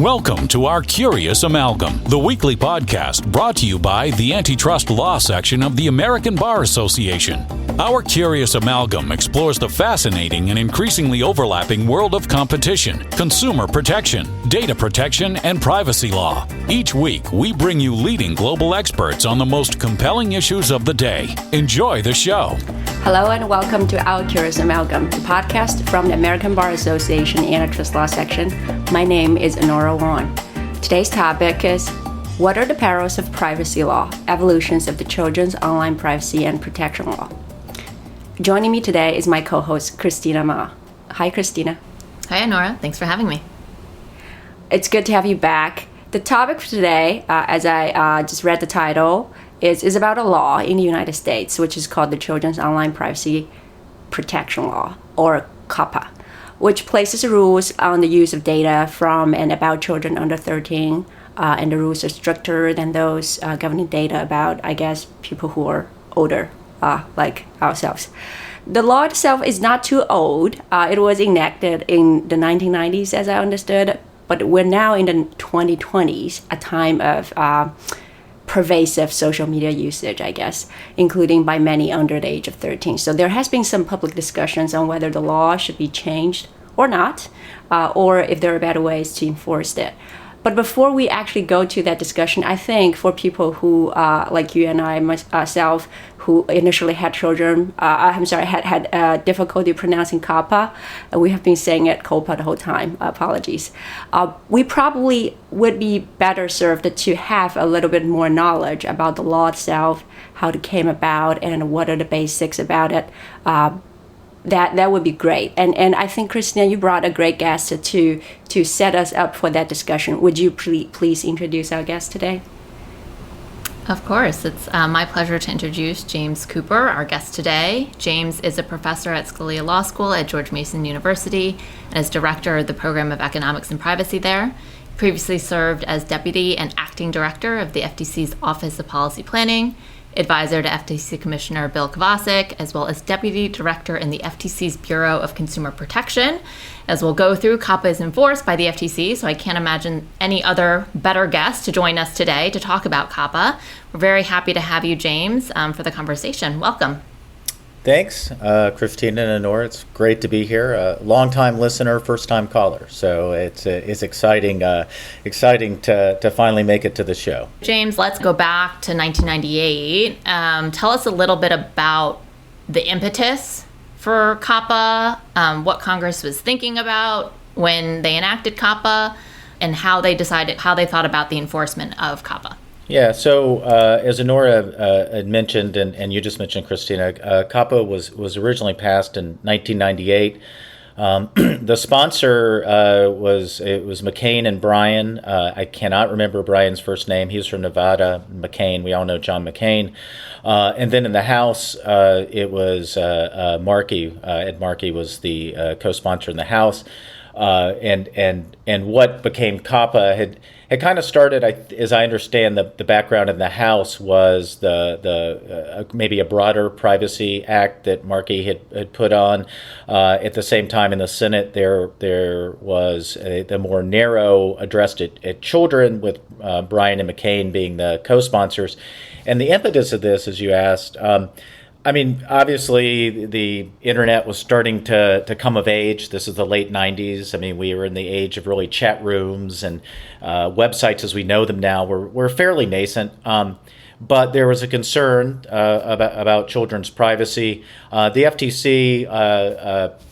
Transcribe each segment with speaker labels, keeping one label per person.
Speaker 1: Welcome to Our Curious Amalgam, the weekly podcast brought to you by the Antitrust Law section of the American Bar Association. Our Curious Amalgam explores the fascinating and increasingly overlapping world of competition, consumer protection, data protection, and privacy law. Each week, we bring you leading global experts on the most compelling issues of the day. Enjoy the show.
Speaker 2: Hello and welcome to Our Curious Amalgam, the podcast from the American Bar Association Antitrust Law section. My name is Anora, Wang. Today's topic is, what are the perils of privacy law? Evolutions of the children's online privacy and protection law. Joining me today is my co-host, Christina. Hi, Christina.
Speaker 3: Hi, Anora. Thanks for having me.
Speaker 2: It's good to have you back. The topic for today, as I just read the title, is about a law in the United States, which is called the Children's Online Privacy Protection Law, or COPPA, which places rules on the use of data from and about children under 13, and the rules are stricter than those governing data about, I guess, people who are older, like ourselves. The law itself is not too old. It was enacted in the 1990s, as I understood, but we're now in the 2020s, a time of pervasive social media usage, I guess, including by many under the age of 13. So there has been some public discussions on whether the law should be changed or not, or if there are better ways to enforce it. But before we actually go to that discussion, I think for people who, like you and I, myself, who initially had children, had difficulty pronouncing COPPA, we have been saying it COPPA the whole time, apologies. We probably would be better served to have a little bit more knowledge about the law itself, how it came about, and what are the basics about it. That would be great. And I think, Christina, you brought a great guest to set us up for that discussion. Would you please introduce our guest today?
Speaker 3: Of course. It's my pleasure to introduce James Cooper, our guest today. James is a professor at Scalia Law School at George Mason University and is director of the program of economics and privacy there. He previously served as deputy and acting director of the FTC's Office of Policy Planning, advisor to FTC Commissioner Bill Kovacic, as well as deputy director in the FTC's Bureau of Consumer Protection. As we'll go through, COPPA is enforced by the FTC, so I can't imagine any other better guest to join us today to talk about COPPA. We're very happy to have you, James, for the conversation. Welcome.
Speaker 4: Thanks, Christina and Anora. It's great to be here. Long-time listener, first-time caller. So it's exciting to finally make it to the show.
Speaker 3: James, let's go back to 1998. Tell us a little bit about the impetus for COPPA, what Congress was thinking about when they enacted COPPA, and how they thought about the enforcement of COPPA.
Speaker 4: Yeah, so as Anora had mentioned, and you just mentioned, Christina, COPPA was originally passed in 1998. The sponsor was McCain and Bryan. I cannot remember Bryan's first name. He was from Nevada. McCain, we all know John McCain. And then in the House, it was Markey. Ed Markey was the co-sponsor in the House. And what became COPPA had kind of started, as I understand the background in the House, was the maybe a broader privacy act that Markey had put on. At the same time, in the Senate, there was the more narrow addressed at children, with Bryan and McCain being the co-sponsors. And the impetus of this, as you asked, obviously the internet was starting to come of age. This is the late 90s. We were in the age of really chat rooms, and websites as we know them now were fairly nascent. But there was a concern about children's privacy. The FTC,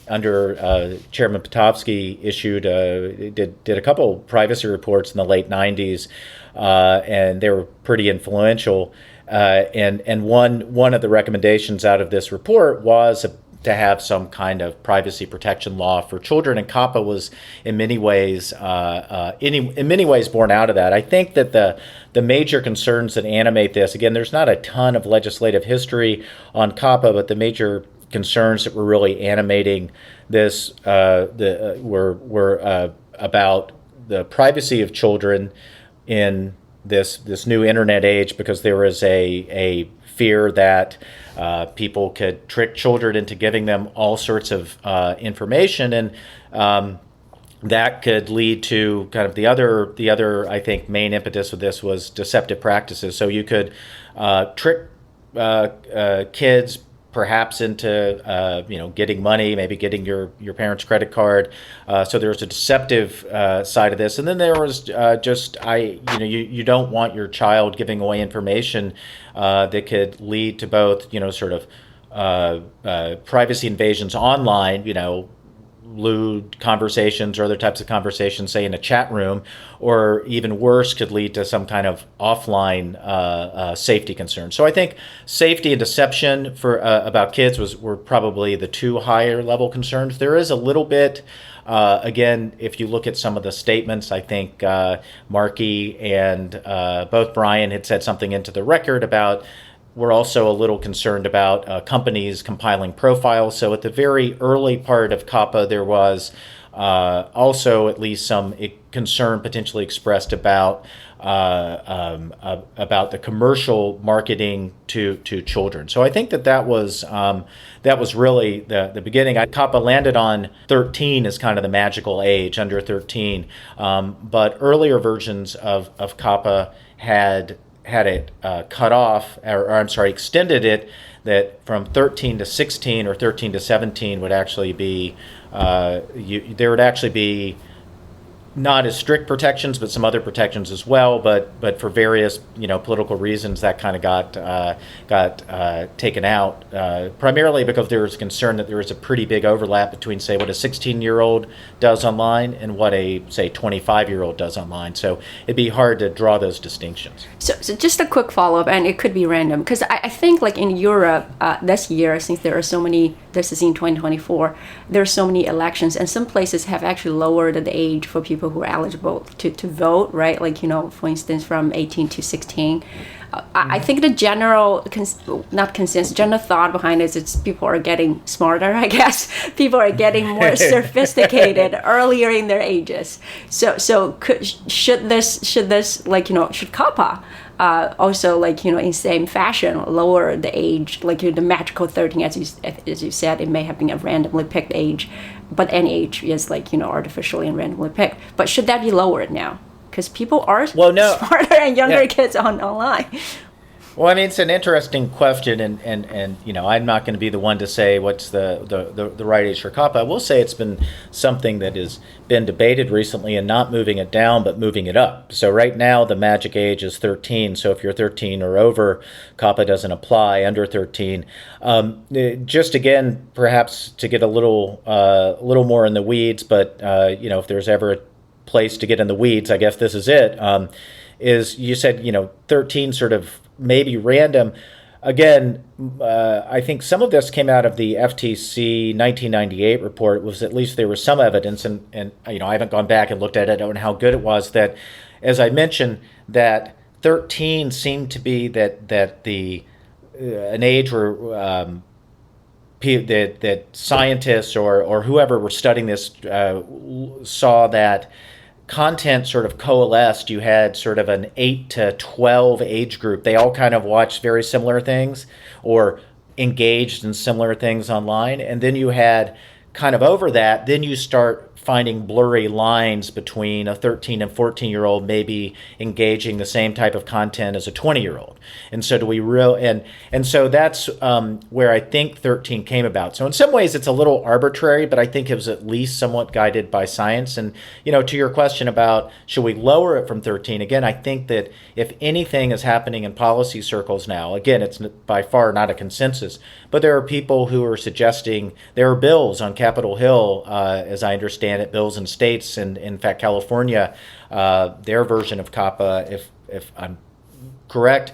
Speaker 4: under Chairman Potofsky, did a couple privacy reports in the late 90s, and they were pretty influential. And one of the recommendations out of this report was to have some kind of privacy protection law for children, and COPPA was in many ways born out of that. I think that the major concerns that animate this, again, there's not a ton of legislative history on COPPA, but the major concerns that were really animating this were about the privacy of children in this new internet age, because there was a fear that people could trick children into giving them all sorts of information. And that could lead to kind of the other I think main impetus of this was deceptive practices. So you could trick kids perhaps into getting money, maybe getting your parents' credit card. So there's a deceptive side of this, and then there was you don't want your child giving away information that could lead to both privacy invasions online, lewd conversations or other types of conversations, say in a chat room, or even worse, could lead to some kind of offline safety concern. So I think safety and deception for about kids were probably the two higher level concerns. There is a little bit, again, if you look at some of the statements, I think Markey and both Brian had said something into the record about we're also a little concerned about companies compiling profiles. So at the very early part of COPPA, there was also at least some concern potentially expressed about the commercial marketing to children. So I think that was really the beginning. COPPA landed on 13 as kind of the magical age, under 13. But earlier versions of COPPA had it cut off, extended it, that from 13 to 16 or 13 to 17 would actually be, there would actually be not as strict protections, but some other protections as well. But for various political reasons, that kind of got taken out. Primarily because there was concern that there was a pretty big overlap between, say, what a 16-year-old does online and what a, say, 25-year-old does online. So it'd be hard to draw those distinctions.
Speaker 2: So just a quick follow-up, and it could be random, because I think like in Europe this year, since there are so many, this is in 2024, there are so many elections, and some places have actually lowered the age for people who are eligible to vote, right? Like, for instance, from 18 to 16. I think the general, general thought behind it is people are getting smarter, I guess. People are getting more sophisticated earlier in their ages. So should COPPA also in same fashion lower the age, like the magical 13, as you said, it may have been a randomly picked age, but any age is artificially and randomly picked. But should that be lowered now? Because people are smarter and younger kids online.
Speaker 4: Well, I mean, it's an interesting question, and I'm not going to be the one to say what's the right age for COPPA. I will say it's been something that has been debated recently, and not moving it down, but moving it up. So right now, the magic age is 13. So if you're 13 or over, COPPA doesn't apply. Under 13, just again, perhaps to get a little more in the weeds, but if there's ever a place to get in the weeds, I guess this is it. Is you said 13 sort of maybe random. Again, I think some of this came out of the FTC 1998 report. It was, at least there was some evidence, and I haven't gone back and looked at it on how good it was, that, as I mentioned, that 13 seemed to be that the an age where that scientists or whoever were studying this saw that content sort of coalesced. You had sort of an 8 to 12 age group. They all kind of watched very similar things or engaged in similar things online. And then you had kind of over that, then you start finding blurry lines between a 13 and 14-year-old maybe engaging the same type of content as a 20-year-old. And so and so that's where I think 13 came about. So in some ways it's a little arbitrary, but I think it was at least somewhat guided by science. And to your question about should we lower it from 13, again, I think that if anything is happening in policy circles now, again, it's by far not a consensus, but there are people who are suggesting, there are bills on Capitol Hill, as I understand it, bills in states, and in fact California, their version of COPPA, if I'm correct,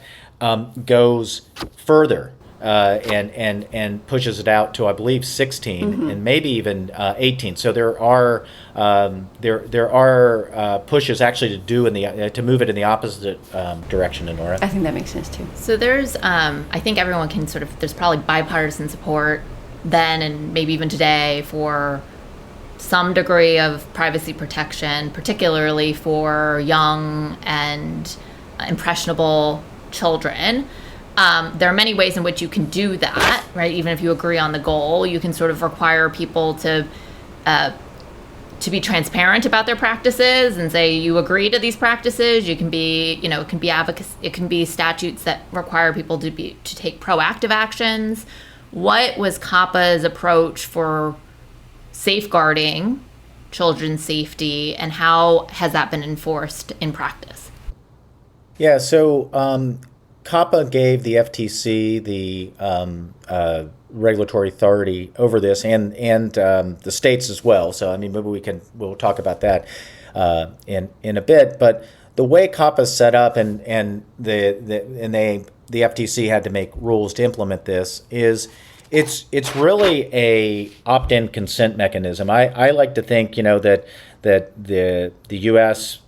Speaker 4: goes further and pushes it out to, I believe, 16 and maybe even 18. So there are pushes actually to do to move it in the opposite direction, Anora.
Speaker 2: I think that makes sense too.
Speaker 3: So there's I think everyone can there's probably bipartisan support then and maybe even today for some degree of privacy protection, particularly for young and impressionable children. There are many ways in which you can do that, right? Even if you agree on the goal, you can sort of require people to to be transparent about their practices and say you agree to these practices. You can be, it can be advocacy, it can be statutes that require people to take proactive actions. What was COPPA's approach for safeguarding children's safety, and how has that been enforced in practice?
Speaker 4: Yeah, so COPPA gave the FTC the regulatory authority over this, and the states as well. So I mean, maybe we'll talk about that in a bit. But the way COPPA is set up, and the FTC had to make rules to implement this, is it's really a opt-in consent mechanism. I like to think that the U.S.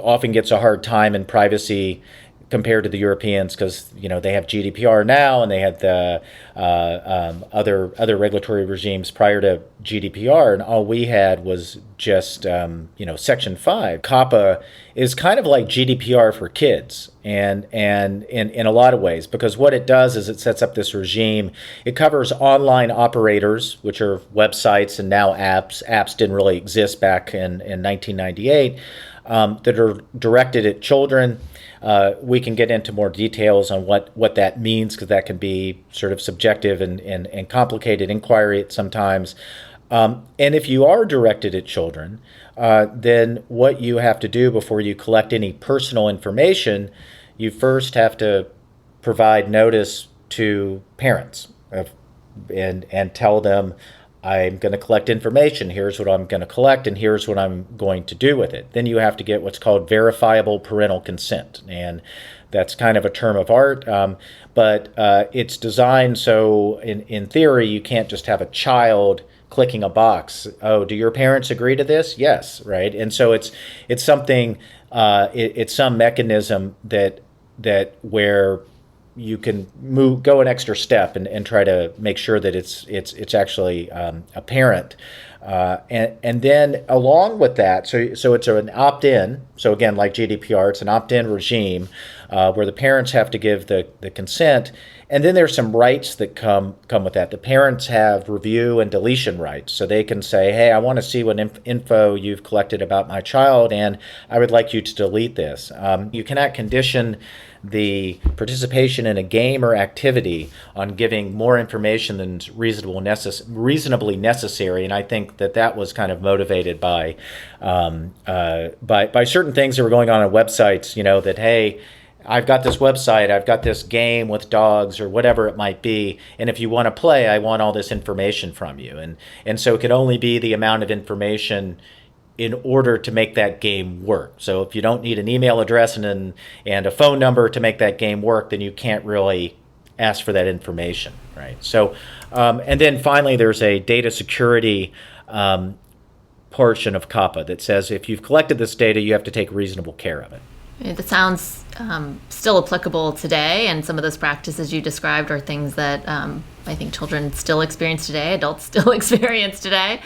Speaker 4: often gets a hard time in privacy compared to the Europeans, because they have GDPR now, and they had the other regulatory regimes prior to GDPR, and all we had was just Section 5. COPPA is kind of like GDPR for kids, and in a lot of ways, because what it does is it sets up this regime. It covers online operators, which are websites and now apps. Apps didn't really exist back in 1998, that are directed at children. We can get into more details on what that means, because that can be sort of subjective and complicated inquiry at sometimes. And if you are directed at children, then what you have to do before you collect any personal information, you first have to provide notice to parents and tell them, I'm going to collect information. Here's what I'm going to collect, and here's what I'm going to do with it. Then you have to get what's called verifiable parental consent, and that's kind of a term of art, but it's designed so, in theory, you can't just have a child clicking a box. Oh, do your parents agree to this? Yes, right. And so it's something. It's some mechanism that where you can go an extra step and try to make sure that it's actually apparent, and then along with that, so it's an opt-in. So again, like GDPR, it's an opt-in regime where the parents have to give the consent, and then there's some rights that come with that. The parents have review and deletion rights, so they can say, hey, I want to see what info you've collected about my child, and I would like you to delete this. You cannot condition the participation in a game or activity on giving more information than is reasonably necessary, and I think that was kind of motivated by certain things that were going on websites. That, hey, I've got this website, I've got this game with dogs or whatever it might be, and if you want to play, I want all this information from you, and so it could only be the amount of information in order to make that game work. So if you don't need an email address and a phone number to make that game work, then you can't really ask for that information, right? So, and then finally, there's a data security portion of COPPA that says if you've collected this data, you have to take reasonable care of it.
Speaker 3: That sounds still applicable today, and some of those practices you described are things that I think children still experience today, adults still experience today.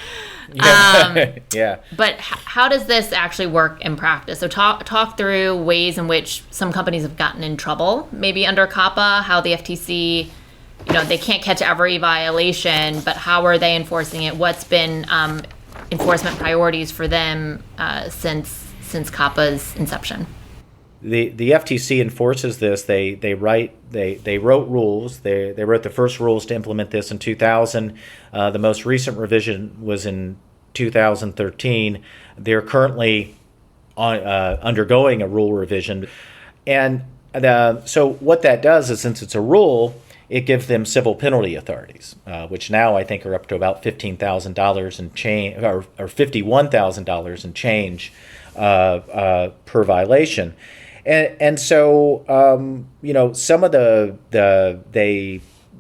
Speaker 4: Yeah.
Speaker 3: But how does this actually work in practice? So talk through ways in which some companies have gotten in trouble, maybe under COPPA, how the FTC, they can't catch every violation, but how are they enforcing it? What's been enforcement priorities for them since COPPA's inception?
Speaker 4: The FTC enforces this. They wrote rules. They wrote the first rules to implement this in 2000. The most recent revision was in 2013. They're currently undergoing a rule revision, and so what that does is, since it's a rule, it gives them civil penalty authorities, which now I think are up to about $15,000 and change, or $51,000 and change per violation. And so some of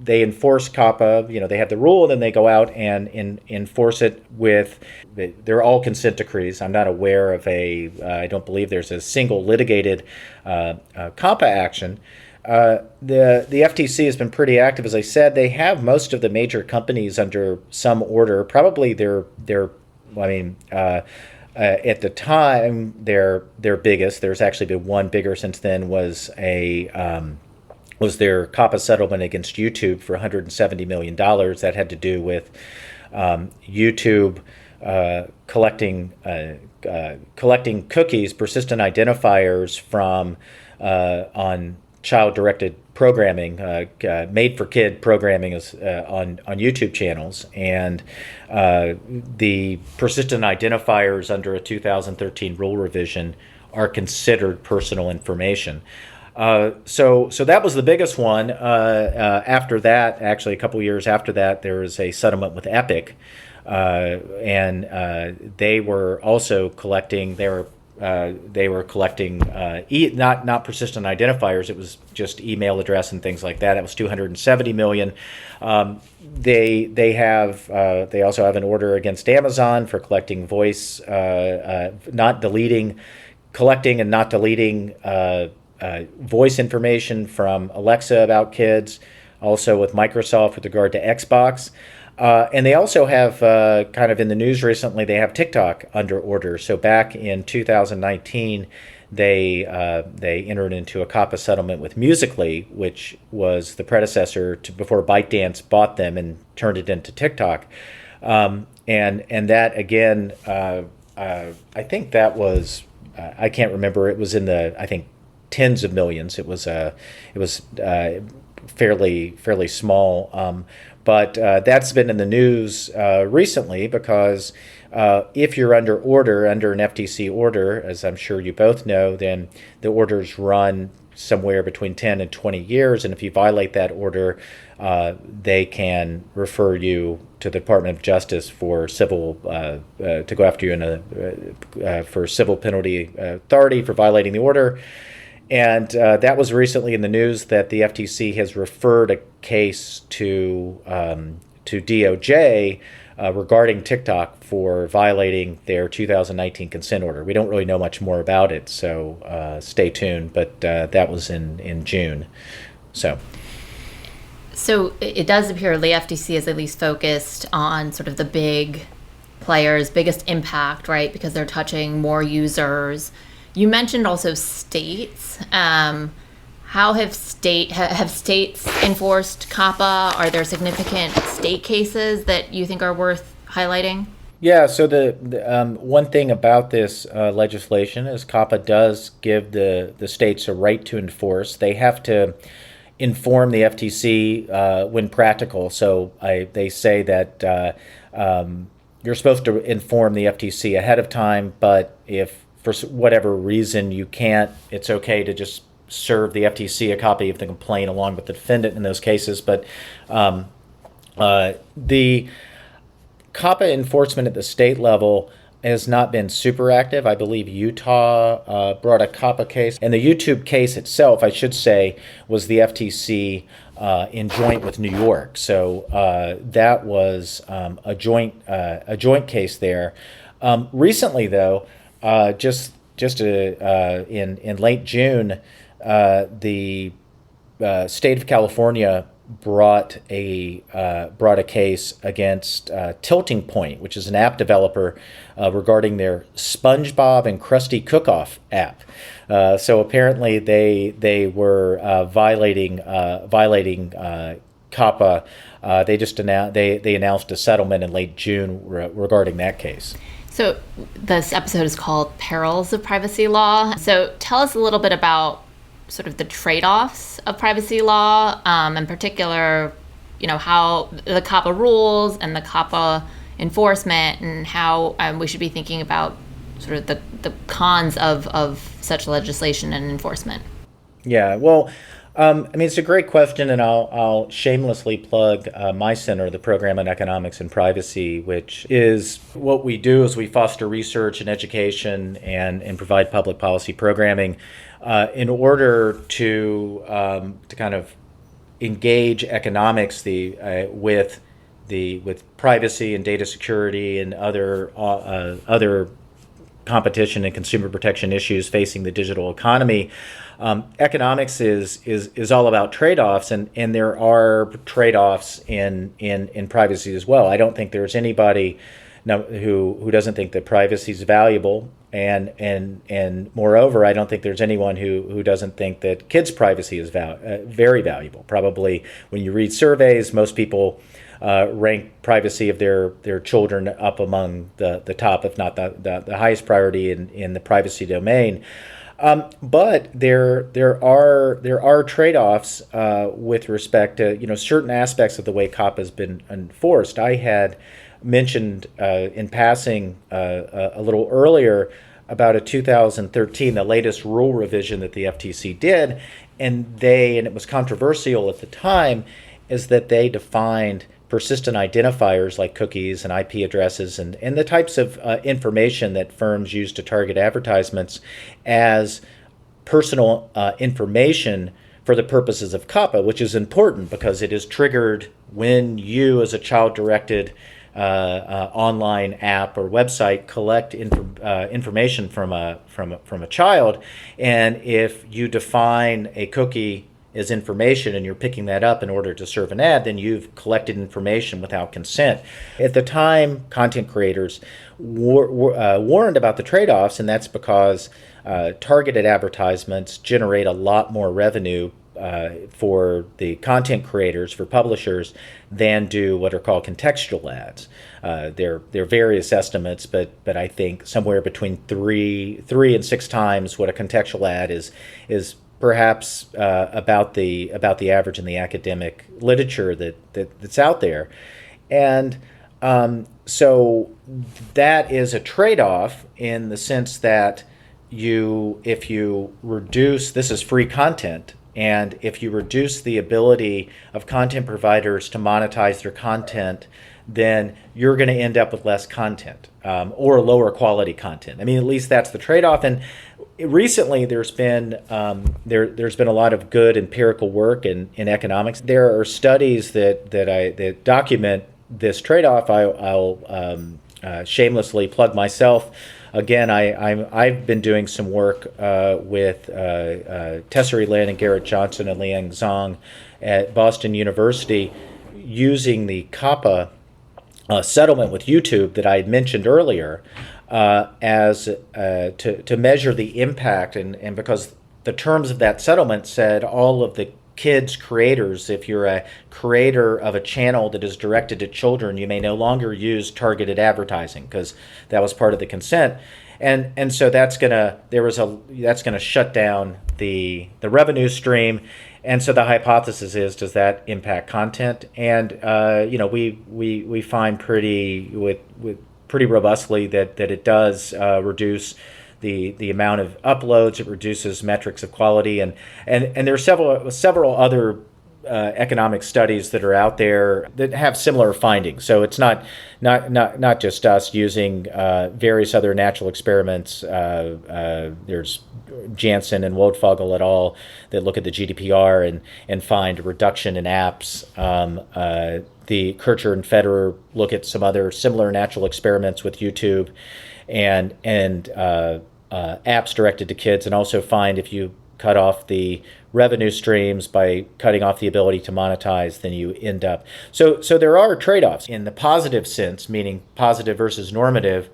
Speaker 4: they enforce COPPA. They have the rule, and then they go out and enforce it with. They're all consent decrees. I'm not aware of I don't believe there's a single litigated COPPA action. The FTC has been pretty active, as I said. They have most of the major companies under some order. Probably at the time, their biggest. There's actually been one bigger since then. Was their COPPA settlement against YouTube for $170 million. That had to do with YouTube collecting cookies, persistent identifiers from on child-directed programming, made-for-kid programming is on YouTube channels, and the persistent identifiers under a 2013 rule revision are considered personal information. So that was the biggest one. After that, actually, a couple years after that, there was a settlement with Epic, and they were also collecting. They were collecting not persistent identifiers. It was just email address and things like that. It was $270 million. They also have an order against Amazon for collecting collecting and not deleting voice information from Alexa about kids. Also with Microsoft with regard to Xbox. And they also have, kind of in the news recently, they have TikTok under order. So back in 2019, they entered into a COPPA settlement with Musical.ly, which was the predecessor to before ByteDance bought them and turned it into TikTok. And that again, I think that was I can't remember. It was in the tens of millions. It was fairly small. But that's been in the news recently because if you're under an FTC order, as I'm sure you both know, then the orders run somewhere between 10 and 20 years. And if you violate that order, they can refer you to the Department of Justice for civil, to go after you for civil penalty authority for violating the order. And that was recently in the news that the FTC has referred a case to DOJ regarding TikTok for violating their 2019 consent order. We don't really know much more about it, so stay tuned. But that was in June. So
Speaker 3: it does appear the FTC is at least focused on sort of the big players, biggest impact, right? Because they're touching more users. You mentioned also states. How have states enforced COPPA? Are there significant state cases that you think are worth highlighting?
Speaker 4: Yeah, so the one thing about this legislation is COPPA does give the states a right to enforce. They have to inform the FTC when practical. So they say that you're supposed to inform the FTC ahead of time, but if for whatever reason you can't, it's okay to just serve the FTC a copy of the complaint along with the defendant in those cases. But the COPPA enforcement at the state level has not been super active. I believe Utah brought a COPPA case, and the YouTube case itself, I should say, was the FTC in joint with New York. So that was a joint case there. Recently, though, just in late June, the state of California brought a case against Tilting Point, which is an app developer regarding their SpongeBob and Krusty Cook-Off app. So apparently they were violating COPPA. They announced a settlement in late June regarding that case.
Speaker 3: So this episode is called Perils of Privacy Law. So tell us a little bit about sort of the trade-offs of privacy law, in particular, how the COPPA rules and the COPPA enforcement, and how we should be thinking about sort of the cons of such legislation and enforcement.
Speaker 4: Yeah, well, it's a great question, and I'll shamelessly plug my center, the Program on Economics and Privacy, which is what we do is we foster research and education and provide public policy programming in order to kind of engage economics with privacy and data security and other competition and consumer protection issues facing the digital economy. Economics is all about trade-offs, and there are trade-offs in privacy as well. I don't think there's anybody who doesn't think that privacy is valuable, and moreover, I don't think there's anyone who doesn't think that kids' privacy is very valuable. Probably when you read surveys, most people rank privacy of their children up among the top, if not the highest priority in the privacy domain. But there are trade-offs with respect to certain aspects of the way COPPA has been enforced. I had mentioned in passing a little earlier about a 2013, the latest rule revision that the FTC did, and it was controversial at the time, is that they defined persistent identifiers like cookies and IP addresses and the types of information that firms use to target advertisements as personal information for the purposes of COPPA, which is important because it is triggered when you, as a child-directed online app or website, collect information from a child, and if you define a cookie as information and you're picking that up in order to serve an ad, then you've collected information without consent. At the time, content creators warned about the trade-offs, and that's because targeted advertisements generate a lot more revenue for the content creators, for publishers, than do what are called contextual ads. There are various estimates, but I think somewhere between three and 6 times what a contextual ad is perhaps about the average in the academic literature that's out there. And so that is a trade-off in the sense that if you reduce, this is free content, and if you reduce the ability of content providers to monetize their content, then you're going to end up with less content or lower quality content. I mean, at least that's the trade-off. And recently, there's been a lot of good empirical work in economics. There are studies that document this trade-off. I'll shamelessly plug myself. Again, I've been doing some work with Tesseri Lin and Garrett Johnson and Liang Zhang at Boston University, using the COPPA settlement with YouTube that I had mentioned earlier as to measure the impact, and because the terms of that settlement said all of the kids creators, if you're a creator of a channel that is directed at children, you may no longer use targeted advertising because that was part of the consent, and so that's gonna shut down the revenue stream. And so the hypothesis is, does that impact content? And we find pretty robustly that it does reduce the amount of uploads. It reduces metrics of quality, and there are several other economic studies that are out there that have similar findings. So it's not just us using various other natural experiments. There's Jansen and Wodfogel et al. That look at the GDPR and find a reduction in apps. The Kircher and Federer look at some other similar natural experiments with YouTube and apps directed to kids, and also find if you cut off the revenue streams by cutting off the ability to monetize, then you end up. So there are trade-offs. In the positive sense, meaning positive versus normative,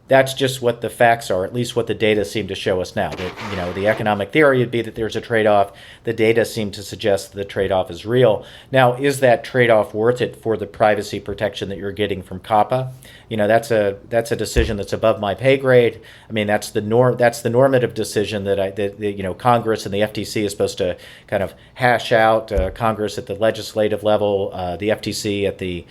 Speaker 4: that's just what the facts are, at least what the data seem to show us now. That, the economic theory would be that there's a trade-off. The data seem to suggest that the trade-off is real. Now, is that trade-off worth it for the privacy protection that you're getting from COPPA? That's a decision that's above my pay grade. I mean, that's the normative decision that Congress and the FTC is supposed to kind of hash out. Congress at the legislative level, the FTC at the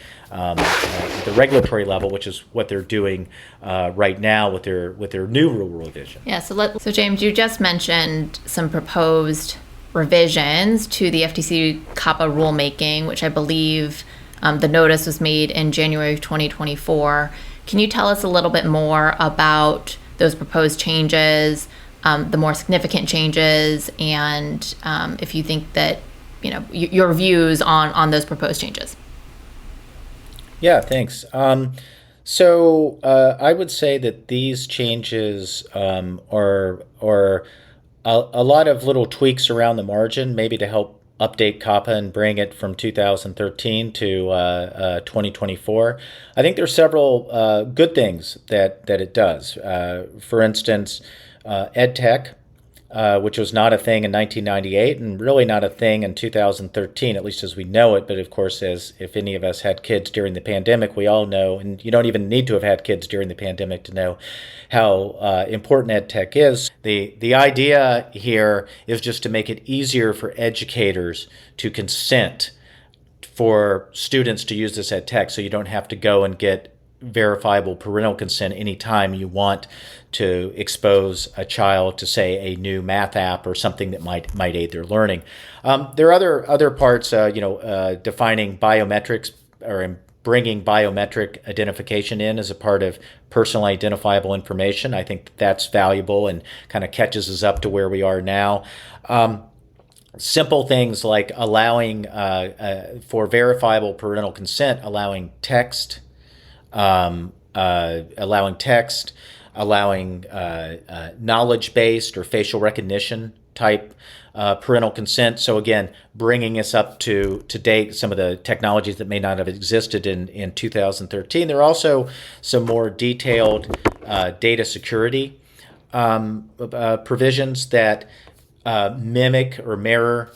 Speaker 4: regulatory level, which is what they're doing right now with their new rule revision.
Speaker 3: Yeah. So James, you just mentioned some proposed revisions to the FTC COPPA rulemaking, which I believe the notice was made in January of 2024. Can you tell us a little bit more about those proposed changes, the more significant changes, and if you think that your views on those proposed changes?
Speaker 4: Yeah, thanks. So I would say that these changes are a lot of little tweaks around the margin, maybe to help update COPPA and bring it from 2013 to 2024. I think there's several good things that it does. For instance, EdTech which was not a thing in 1998 and really not a thing in 2013, at least as we know it. But of course, as if any of us had kids during the pandemic, we all know, and you don't even need to have had kids during the pandemic to know how important ed tech is. The idea here is just to make it easier for educators to consent for students to use this ed tech, so you don't have to go and get verifiable parental consent anytime you want to expose a child to, say, a new math app or something that might aid their learning. There are other parts, defining biometrics or bringing biometric identification in as a part of personally identifiable information. I think that's valuable and kind of catches us up to where we are now. Simple things like allowing, for verifiable parental consent, allowing text, allowing knowledge-based or facial recognition type parental consent. So again, bringing us up to date, some of the technologies that may not have existed in 2013. There are also some more detailed data security provisions that mimic or mirror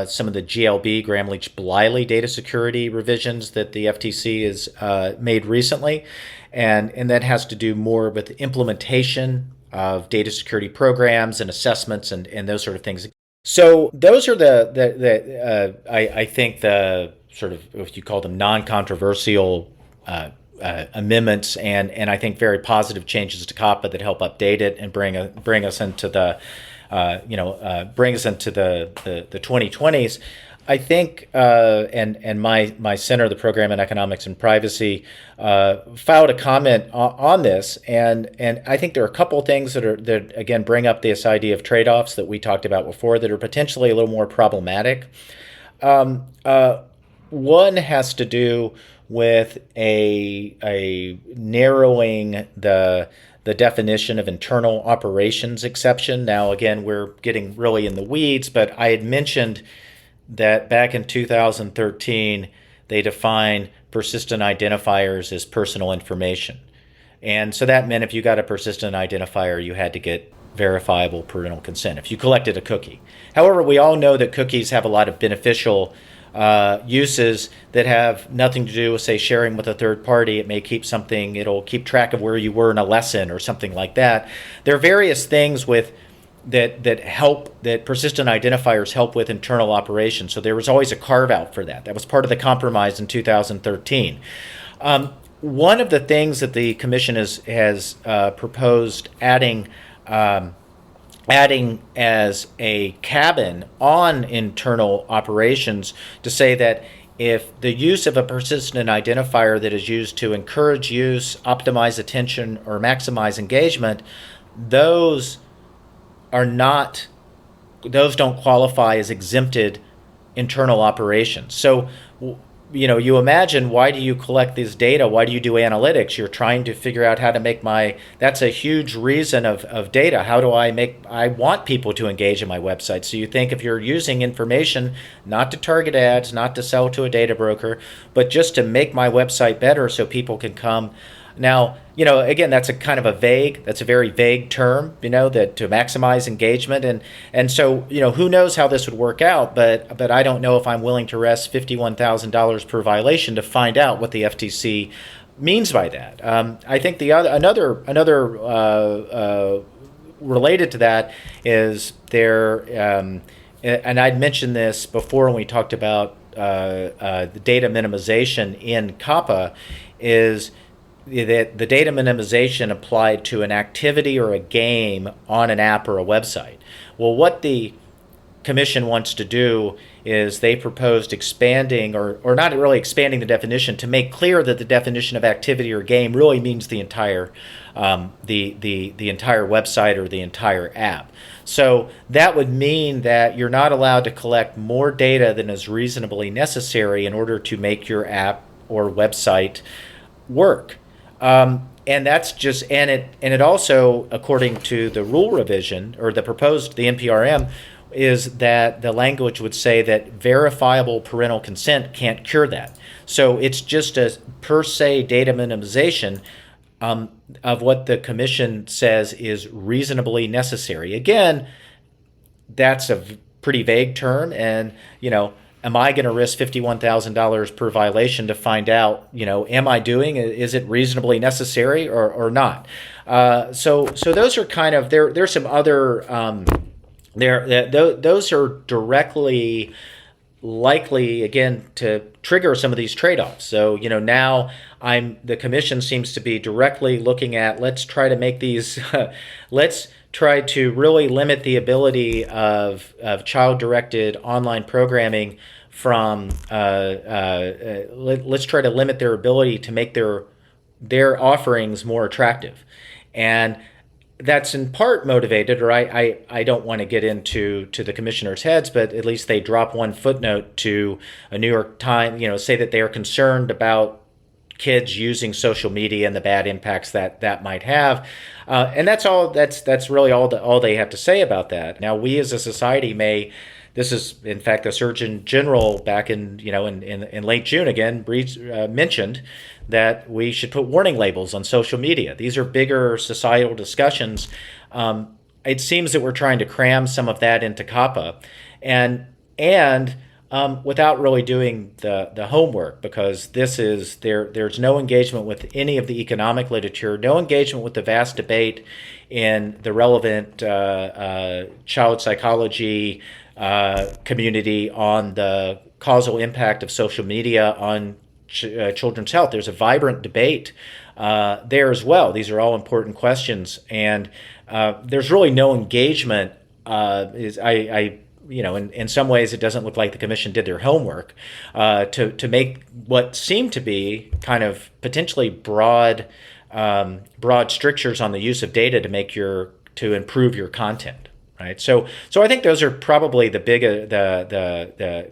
Speaker 4: some of the GLB, Gramm-Leach-Bliley data security revisions that the FTC has made recently. And that has to do more with the implementation of data security programs and assessments and those sort of things. So those are I think the sort of, if you call them non-controversial amendments, and I think very positive changes to COPPA that help update it and bring us into the bring us into the 2020s. I think, and my center, the Program in Economics and Privacy, filed a comment on this, and I think there are a couple of things that again bring up this idea of trade-offs that we talked about before that are potentially a little more problematic. One has to do with a narrowing the definition of internal operations exception. Now, again, we're getting really in the weeds, but I had mentioned that back in 2013, they defined persistent identifiers as personal information. And so that meant if you got a persistent identifier, you had to get verifiable parental consent if you collected a cookie. However, we all know that cookies have a lot of beneficial uses that have nothing to do with, say, sharing with a third party. It may keep something, it'll keep track of where you were in a lesson or something like that. There are various things with that persistent identifiers help with internal operations. So there was always a carve out for that. That was part of the compromise in 2013. One of the things that the commission has proposed adding as a cabin on internal operations to say that if the use of a persistent identifier that is used to encourage use, optimize attention, or maximize engagement, those don't qualify as exempted internal operations. So, you imagine, why do you collect this data? Why do you do analytics? You're trying to figure out how to make that's a huge reason of data. How do I want people to engage in my website? So you think if you're using information, not to target ads, not to sell to a data broker, but just to make my website better so people can come. Now, again, that's a very vague term, that to maximize engagement. And so, who knows how this would work out, but I don't know if I'm willing to risk $51,000 per violation to find out what the FTC means by that. I think another related to that is and I'd mentioned this before when we talked about the data minimization in COPPA, is that the data minimization applied to an activity or a game on an app or a website. Well, what the commission wants to do is they proposed expanding, or not really expanding the definition, to make clear that the definition of activity or game really means the entire the entire website or the entire app. So that would mean that you're not allowed to collect more data than is reasonably necessary in order to make your app or website work. And that's it also, according to the rule revision or the NPRM, is that the language would say that verifiable parental consent can't cure that. So it's just a per se data minimization of what the commission says is reasonably necessary. Again, that's a pretty vague term, and am I going to risk $51,000 per violation to find out, am I doing, is it reasonably necessary or not? So those are kind of, there's some other, those are directly likely, again, to trigger some of these trade-offs. So, now the commission seems to be directly looking at, let's try to make these, let's try to really limit the ability of child-directed online programming from, let's try to limit their ability to make their offerings more attractive. And that's in part motivated, or I don't want to get into the commissioners' heads, but at least they drop one footnote to a New York Times, say that they are concerned about kids using social media and the bad impacts that might have. And that's all. That's really all they have to say about that. Now, we as a society this is, in fact, the Surgeon General back in late June again mentioned that we should put warning labels on social media. These are bigger societal discussions. It seems that we're trying to cram some of that into COPPA, and without really doing the homework, because there's no engagement with any of the economic literature, no engagement with the vast debate in the relevant child psychology community on the causal impact of social media on children's health. There's a vibrant debate there as well. These are all important questions, and there's really no engagement. In some ways, it doesn't look like the commission did their homework to make what seemed to be kind of potentially broad strictures on the use of data to improve your content. Right. So I think those are probably the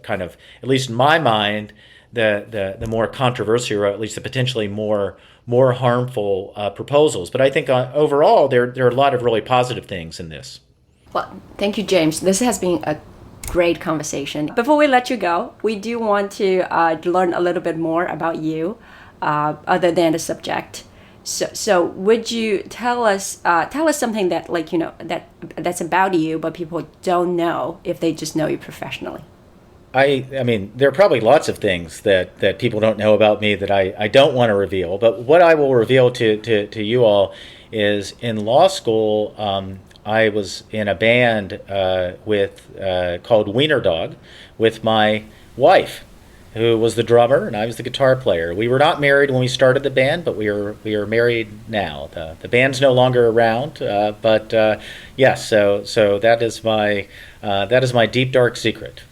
Speaker 4: kind of, at least in my mind, the more controversial, or at least the potentially more harmful proposals. But I think overall there are a lot of really positive things in this.
Speaker 2: Well, thank you, James. This has been a great conversation. Before we let you go, we do want to learn a little bit more about you, other than the subject. So would you tell us something that that's about you, but people don't know if they just know you professionally?
Speaker 4: I mean, there are probably lots of things that people don't know about me that I don't want to reveal. But what I will reveal to you all is, in law school, I was in a band called Wiener Dog with my wife, who was the drummer, and I was the guitar player. We were not married when we started the band, but we are married now. The band's no longer around, but yes. So that is my deep dark secret.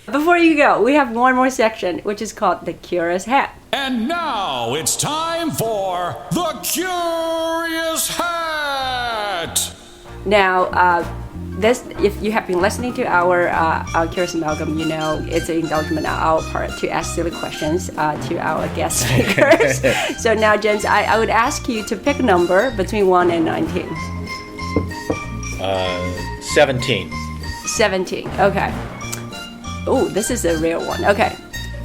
Speaker 2: Before you go, we have one more section, which is called the Curious Hat.
Speaker 1: And now it's time for the Curious Hat. Now,
Speaker 2: if you have been listening to our Curious Amalgam, it's an indulgence on our part to ask silly questions to our guest speakers. So now, James, I would ask you to pick a number between 1 and 19.
Speaker 4: 17.
Speaker 2: 17, okay. Oh, this is a real one. Okay.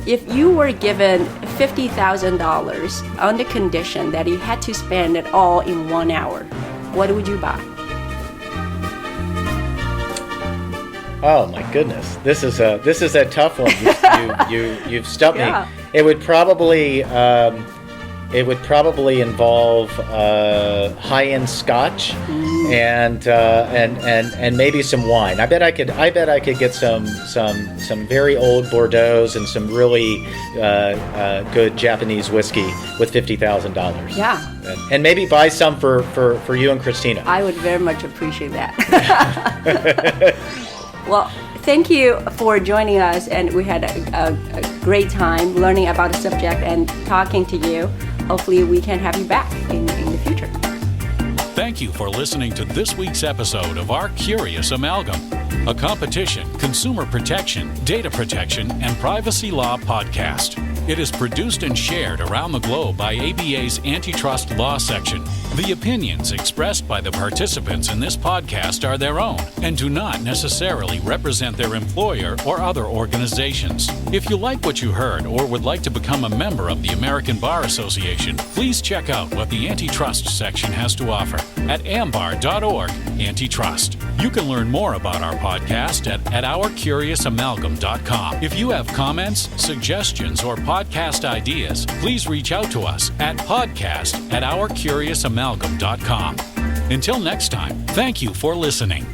Speaker 2: If you were given $50,000 on the condition that you had to spend it all in 1 hour, what would you buy?
Speaker 4: Oh my goodness, this is a tough one. You've stumped me. It would probably involve high-end scotch and maybe some wine. I bet I could get some very old Bordeaux's and some really good Japanese whiskey with $50,000.
Speaker 2: Yeah.
Speaker 4: And maybe buy some for you and Christina.
Speaker 2: I would very much appreciate that. Well, thank you for joining us, and we had a great time learning about the subject and talking to you. Hopefully we can have you back in the future.
Speaker 1: Thank you for listening to this week's episode of Our Curious Amalgam, a competition, consumer protection, data protection, and privacy law podcast. It is produced and shared around the globe by ABA's Antitrust Law Section. The opinions expressed by the participants in this podcast are their own and do not necessarily represent their employer or other organizations. If you like what you heard or would like to become a member of the American Bar Association, please check out what the Antitrust section has to offer at ambar.org/antitrust. You can learn more about our podcast at ourcuriousamalgam.com. If you have comments, suggestions, or podcast ideas, please reach out to us at podcast@ourcuriousamalgam.com. Until next time, thank you for listening.